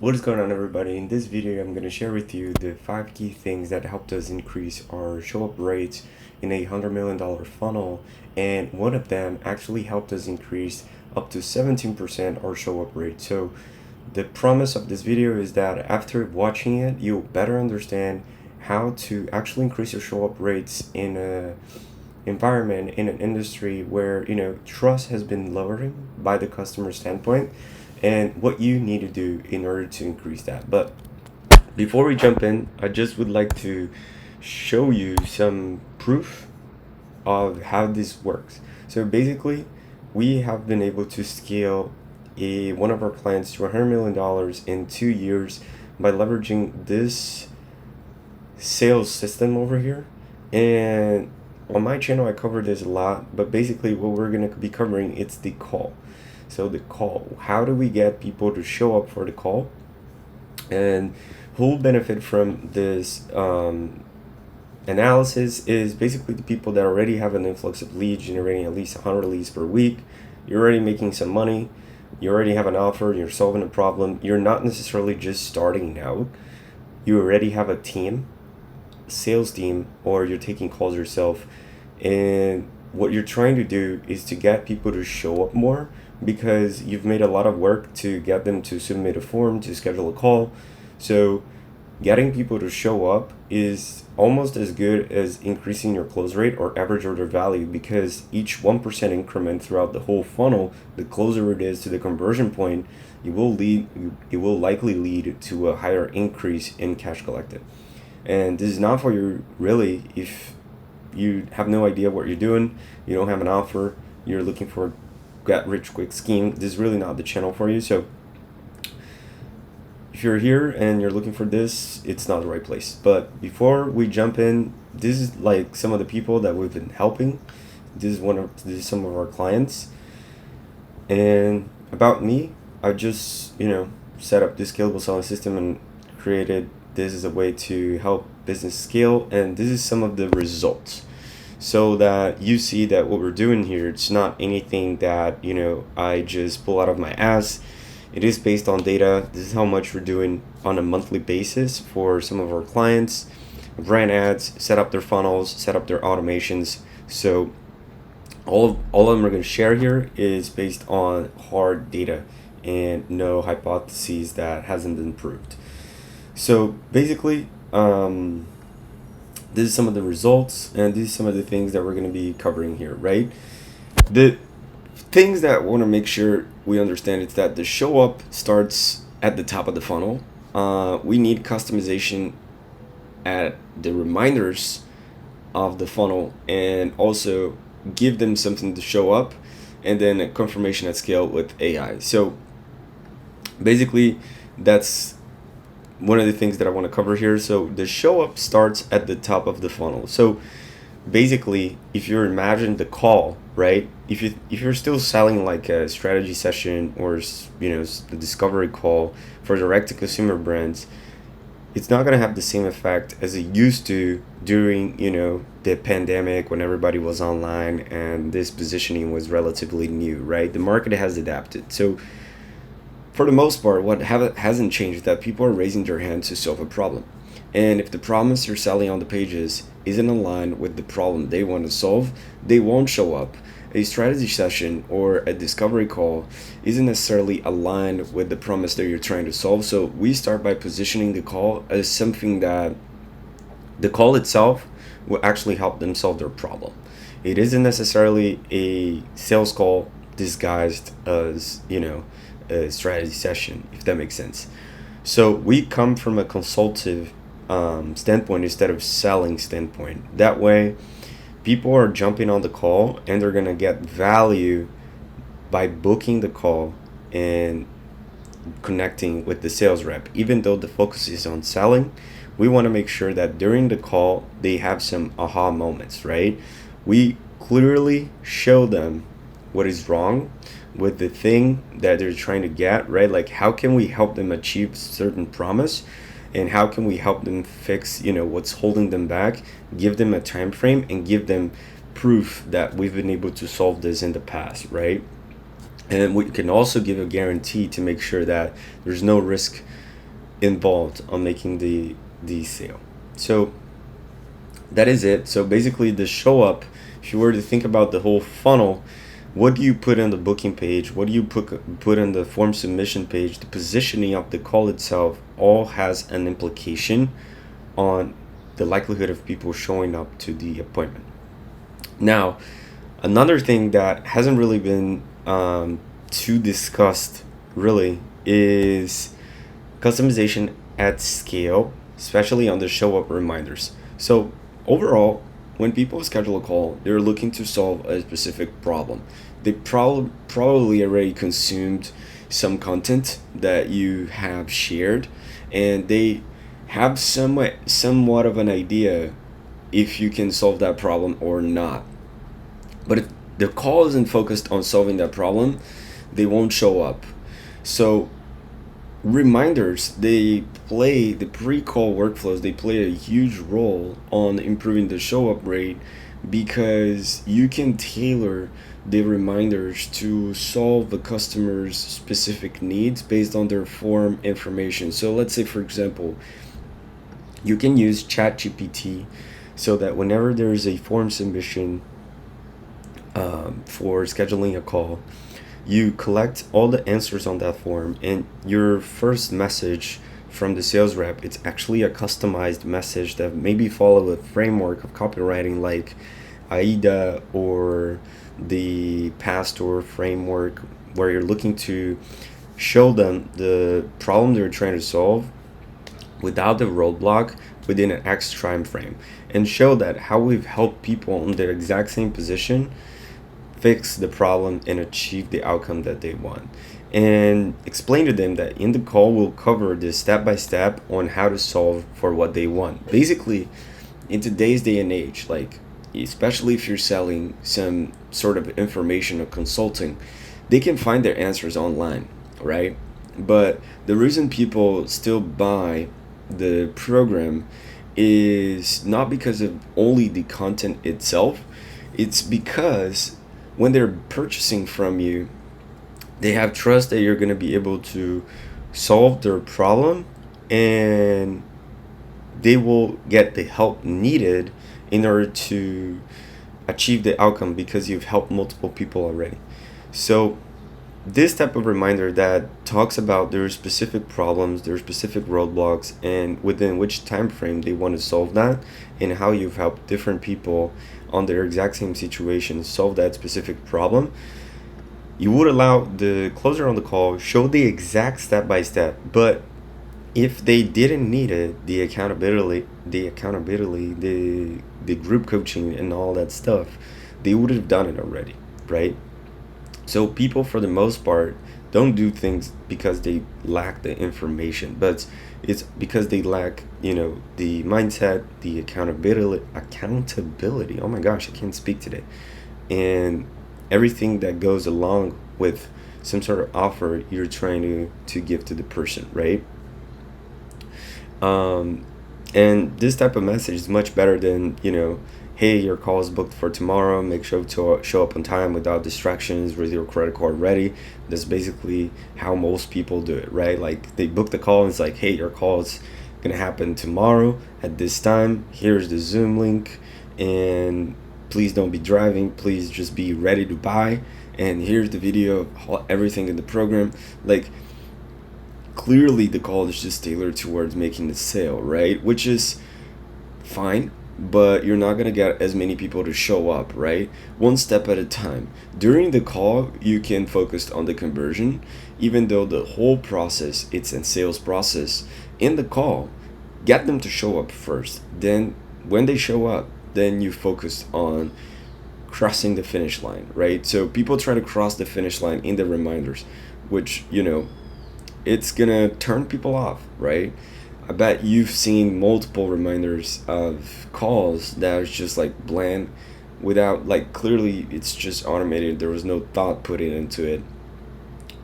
What is going on, everybody? In this video I'm going to share with you the 5 key things that helped us increase our show up rates in a $100 million funnel, and one of them actually helped us increase up to 17% our show up rate. So the promise of this video is that after watching it you'll better understand how to actually increase your show up rates in a environment, in an industry where trust has been lowering by the customer standpoint, and what you need to do in order to increase that. But before we jump in, I just would like to show you some proof of how this works. So basically, we have been able to scale one of our clients to $100 million in 2 years by leveraging this sales system over here. And on my channel I cover this a lot, but basically what we're going to be covering, it's the call. So the call, how do we get people to show up for the call, and who will benefit from this analysis is basically the people that already have an influx of leads, generating at least 100 leads per week. You're already making some money, you already have an offer, you're solving a problem, you're not necessarily just starting out, you already have a team, sales team, or you're taking calls yourself, and what you're trying to do is to get people to show up more because you've made a lot of work to get them to submit a form, to schedule a call. So getting people to show up is almost as good as increasing your close rate or average order value, because each 1% increment throughout the whole funnel, the closer it is to the conversion point, it will likely lead to a higher increase in cash collected. And this is not for you really if you have no idea what you're doing, you don't have an offer, you're looking for a get rich quick scheme. This is really not the channel for you. So if you're here and you're looking for this, it's not the right place. But before we jump in, this is like some of the people that we've been helping. This is some of our clients. And about me, I just set up this scalable selling system and created this as a way to help business scale, and this is some of the results, so that you see that what we're doing here, it's not anything that I just pull out of my ass. It is based on data. This is how much we're doing on a monthly basis for some of our clients. Ran ads, set up their funnels, set up their automations. So all of them are going to share here is based on hard data and no hypotheses that hasn't been proved. So basically, this is some of the results, and these are some of the things that we're going to be covering here, right? The things that I want to make sure we understand is that the show up starts at the top of the funnel. We need customization at the reminders of the funnel, and also give them something to show up, and then a confirmation at scale with AI. So basically, that's one of the things that I want to cover here. So the show up starts at the top of the funnel. So basically, if you imagine the call, right? If you're still selling like a strategy session or the discovery call for direct to consumer brands, it's not going to have the same effect as it used to during the pandemic, when everybody was online and this positioning was relatively new, right? The market has adapted. So for the most part, what hasn't changed is that people are raising their hands to solve a problem. And if the promise you're selling on the pages isn't aligned with the problem they want to solve, they won't show up. A strategy session or a discovery call isn't necessarily aligned with the promise that you're trying to solve. So we start by positioning the call as something that the call itself will actually help them solve their problem. It isn't necessarily a sales call disguised as a strategy session, if that makes sense. So we come from a consultative standpoint instead of selling standpoint. That way, people are jumping on the call and they're gonna get value by booking the call and connecting with the sales rep. Even though the focus is on selling, we want to make sure that during the call they have some aha moments, right? We clearly show them what is wrong with the thing that they're trying to get, right? Like, how can we help them achieve certain promise, and how can we help them fix what's holding them back, give them a time frame, and give them proof that we've been able to solve this in the past, right? And we can also give a guarantee to make sure that there's no risk involved on making the sale. So that is it. So basically, the show up, if you were to think about the whole funnel, what do you put on the booking page? What do you put on the form submission page? The positioning of the call itself all has an implication on the likelihood of people showing up to the appointment. Now, another thing that hasn't really been too discussed really is customization at scale, especially on the show up reminders. So overall, when people schedule a call, they're looking to solve a specific problem. They probably already consumed some content that you have shared, and they have somewhat of an idea if you can solve that problem or not. But if the call isn't focused on solving that problem, they won't show up. So reminders, they play the pre-call workflows, they play a huge role on improving the show up rate, because you can tailor the reminders to solve the customer's specific needs based on their form information. So let's say, for example, you can use ChatGPT so that whenever there is a form submission for scheduling a call, you collect all the answers on that form, and your first message from the sales rep, it's actually a customized message that maybe follow a framework of copywriting like AIDA or the Pastor framework, where you're looking to show them the problem they're trying to solve without the roadblock within an X time frame, and show that how we've helped people in their exact same position fix the problem and achieve the outcome that they want, and explain to them that in the call we'll cover this step by step on how to solve for what they want. Basically, in today's day and age, like especially if you're selling some sort of information or consulting, they can find their answers online, right? But the reason people still buy the program is not because of only the content itself. It's because when they're purchasing from you, they have trust that you're going to be able to solve their problem, and they will get the help needed in order to achieve the outcome, because you've helped multiple people already. So this type of reminder that talks about their specific problems, their specific roadblocks, and within which time frame they want to solve that, and how you've helped different people on their exact same situation solve that specific problem, you would allow the closer on the call show the exact step by step. But if they didn't need it, the accountability, the group coaching and all that stuff, they would have done it already, right? So people, for the most part, don't do things because they lack the information, but it's because they lack, the mindset, the accountability. Oh my gosh, I can't speak today. And everything that goes along with some sort of offer you're trying to give to the person, right? And this type of message is much better than, hey, your call is booked for tomorrow, make sure to show up on time without distractions with your credit card ready. That's basically how most people do it, right? Like, they book the call and it's like, hey, your call is gonna happen tomorrow at this time, here's the Zoom link, and please don't be driving, please just be ready to buy, and here's the video of everything in the program. Like, clearly the call is just tailored towards making the sale, right? Which is fine, but you're not going to get as many people to show up, right? One step at a time. During the call, you can focus on the conversion, even though the whole process, it's a sales process. In the call, get them to show up first. Then when they show up, then you focus on crossing the finish line, right? So people try to cross the finish line in the reminders, which, it's gonna turn people off, right? I bet you've seen multiple reminders of calls that is just like bland, without, like, clearly it's just automated, there was no thought put into it,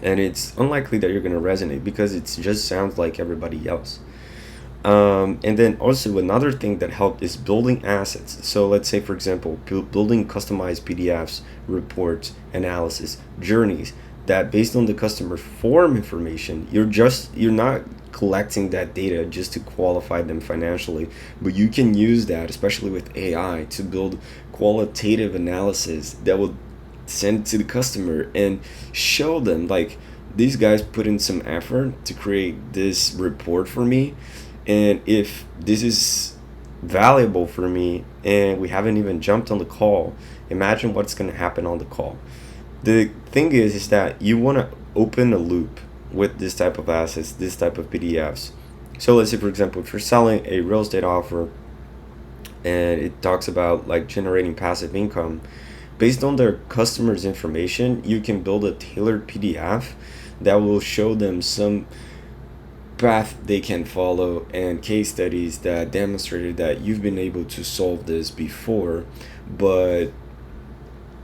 and it's unlikely that you're gonna resonate because it just sounds like everybody else. And then also another thing that helped is building assets. So let's say, for example, building customized PDFs, reports, analysis, journeys, that based on the customer form information, you're not collecting that data just to qualify them financially, but you can use that, especially with AI, to build qualitative analysis that will send to the customer and show them like these guys put in some effort to create this report for me, and if this is valuable for me and we haven't even jumped on the call, imagine what's going to happen on the call. The thing is that you want to open a loop with this type of assets, this type of PDFs. So let's say, for example, if you're selling a real estate offer and it talks about like generating passive income based on their customers' information, you can build a tailored PDF that will show them some path they can follow and case studies that demonstrated that you've been able to solve this before, but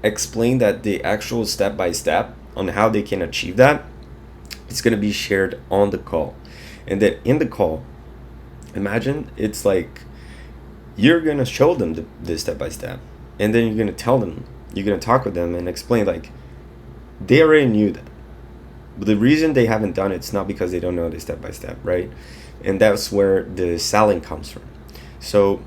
explain that the actual step by step on how they can achieve that is going to be shared on the call. And then in the call, imagine it's like you're going to show them the step by step, and then you're going to tell them, you're going to talk with them and explain like they already knew that. But the reason they haven't done it's not because they don't know the step by step, right? And that's where the selling comes from. So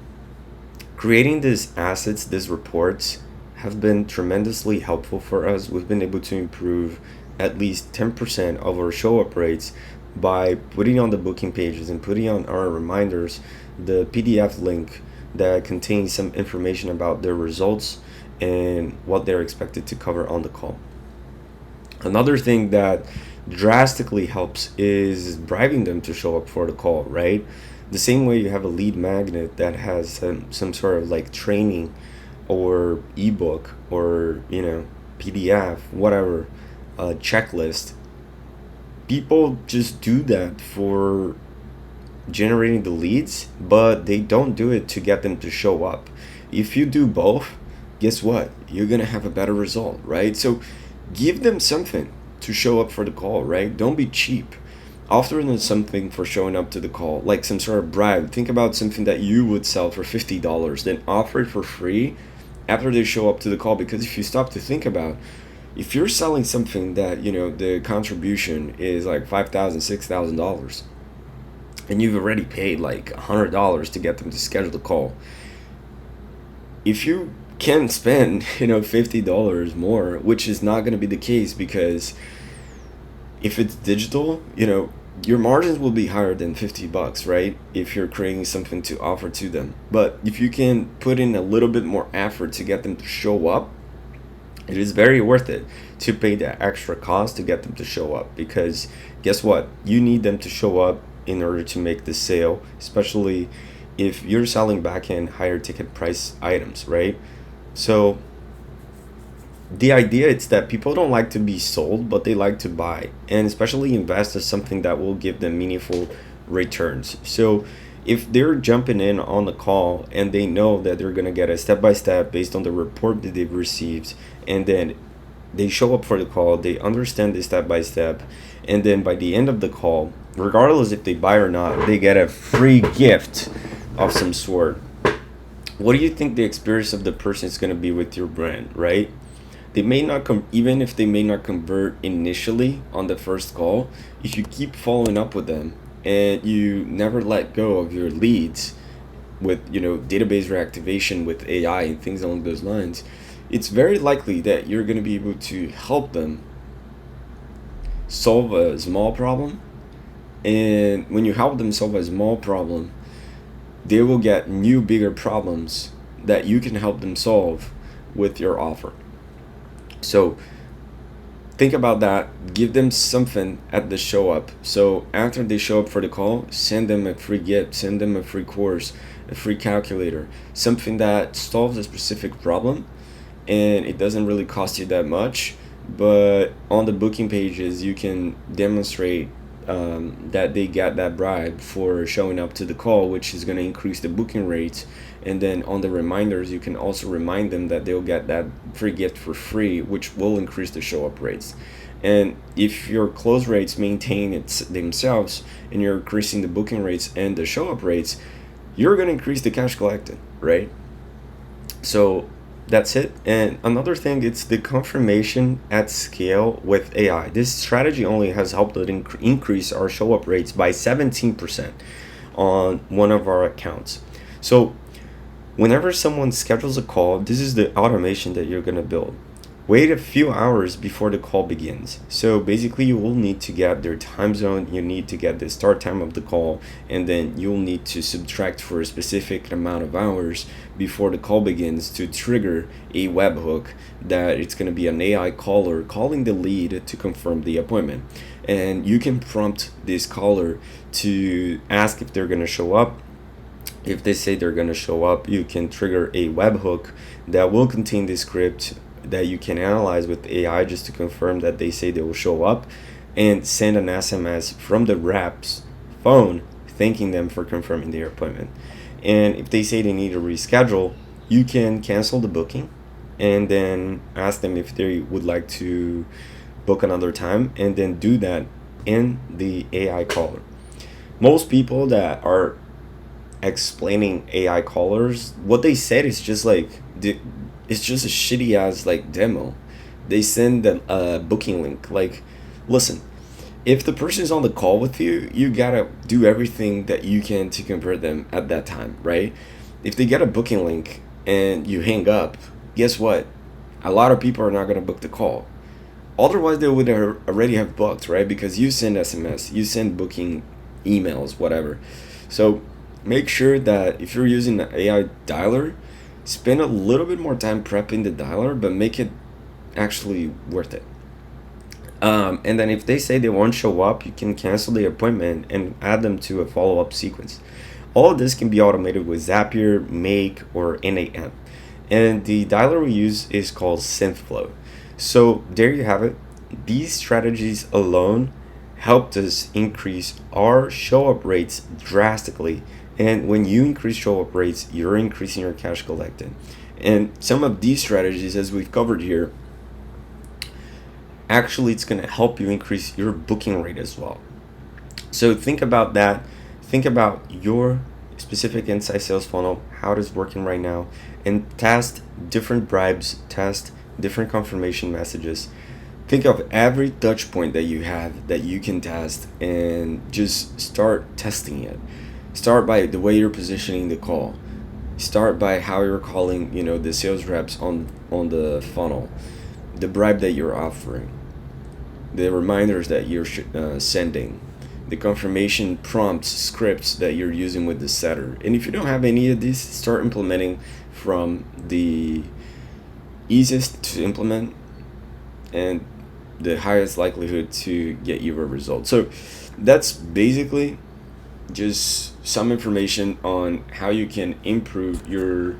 creating these assets, these reports have been tremendously helpful for us. We've been able to improve at least 10% of our show up rates by putting on the booking pages and putting on our reminders the PDF link that contains some information about their results and what they're expected to cover on the call. Another thing that drastically helps is bribing them to show up for the call, right? The same way you have a lead magnet that has some sort of like training or ebook or, you know, PDF, whatever, checklist. People just do that for generating the leads, but they don't do it to get them to show up. If you do both, guess what? You're going to have a better result, right? So give them something to show up for the call, right? Don't be cheap. Offer them something for showing up to the call, like some sort of bribe. Think about something that you would sell for $50, then offer it for free after they show up to the call. Because if you stop to think about, if you're selling something that, you know, the contribution is like $5,000, $6,000, and you've already paid like $100 to get them to schedule the call, if you can spend, you know, $50 more, which is not going to be the case, because if it's digital, you know, your margins will be higher than $50, right? If you're creating something to offer to them. But if you can put in a little bit more effort to get them to show up, it is very worth it to pay that extra cost to get them to show up, because guess what? You need them to show up in order to make the sale, especially if you're selling back-end higher ticket price items, right? So the idea is that people don't like to be sold, but they like to buy, and especially invest in something that will give them meaningful returns. So if they're jumping in on the call and they know that they're going to get a step-by-step based on the report that they've received, and then they show up for the call, they understand the step-by-step, and then by the end of the call, regardless if they buy or not, they get a free gift of some sort. What do you think the experience of the person is going to be with your brand, right? They may not even if they may not convert initially on the first call, if you keep following up with them and you never let go of your leads with, you know, database reactivation with AI and things along those lines, it's very likely that you're going to be able to help them solve a small problem. And when you help them solve a small problem, they will get new, bigger problems that you can help them solve with your offer. So think about that. Give them something at the show up. So after they show up for the call, send them a free gift, send them a free course, a free calculator, something that solves a specific problem, and it doesn't really cost you that much. But on the booking pages, you can demonstrate that they got that bribe for showing up to the call, which is going to increase the booking rates. And then on the reminders, you can also remind them that they'll get that free gift for free, which will increase the show up rates. And if your close rates maintain themselves and you're increasing the booking rates and the show up rates, you're going to increase the cash collected, right? So That's it. And another thing, it's the confirmation at scale with AI. This strategy only has helped it increase our show up rates by 17% on one of our accounts. So whenever someone schedules a call, this is the automation that you're going to build. Wait a few hours before the call begins. So basically, you will need to get their time zone, you need to get the start time of the call, and then you'll need to subtract for a specific amount of hours before the call begins to trigger a webhook that it's going to be an AI caller calling the lead to confirm the appointment. And you can prompt this caller to ask if they're going to show up. If they say they're going to show up, you can trigger a webhook that will contain the script that you can analyze with AI just to confirm that they say they will show up, and send an SMS from the rep's phone thanking them for confirming their appointment. And if they say they need to reschedule, you can cancel the booking and then ask them if they would like to book another time, and then do that in the AI caller. Most people that are explaining AI callers, what they said is just like it's just a shitty ass like demo. They send a booking link. Like, listen, if the person is on the call with you, you gotta do everything that you can to convert them at that time, right? If they get a booking link and you hang up, guess what? A lot of people are not gonna book the call. Otherwise, they would already have booked, right? Because you send SMS, you send booking emails, whatever. So make sure that if you're using the AI dialer, spend a little bit more time prepping the dialer, but make it actually worth it. And then if they say they won't show up, you can cancel the appointment and add them to a follow-up sequence. All of this can be automated with Zapier, Make, or NAM. And the dialer we use is called SynthFlow. So there you have it. These strategies alone helped us increase our show-up rates drastically. And when you increase show-up rates, you're increasing your cash collected. And some of these strategies, as we've covered here, actually it's going to help you increase your booking rate as well. So think about that. Think about your specific inside sales funnel, how it is working right now, and test different bribes, test different confirmation messages. Think of every touch point that you have that you can test, and just start testing it. Start by the way you're positioning the call. Start by how you're calling, the sales reps on the funnel, the bribe that you're offering, the reminders that you're sending, the confirmation prompts, scripts that you're using with the setter. And if you don't have any of these, start implementing from the easiest to implement and the highest likelihood to get you a result. So that's basically just some information on how you can improve your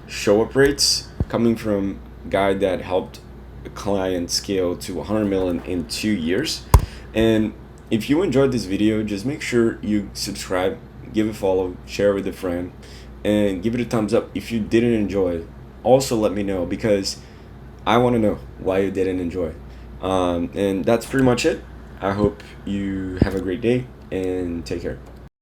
show-up rates, coming from a guy that helped a client scale to 100 million in 2 years. And if you enjoyed this video, just make sure you subscribe, give a follow, share with a friend, and give it a thumbs up. If you didn't enjoy, also let me know, because I want to know why you didn't enjoy. And that's pretty much it. I hope you have a great day and take care.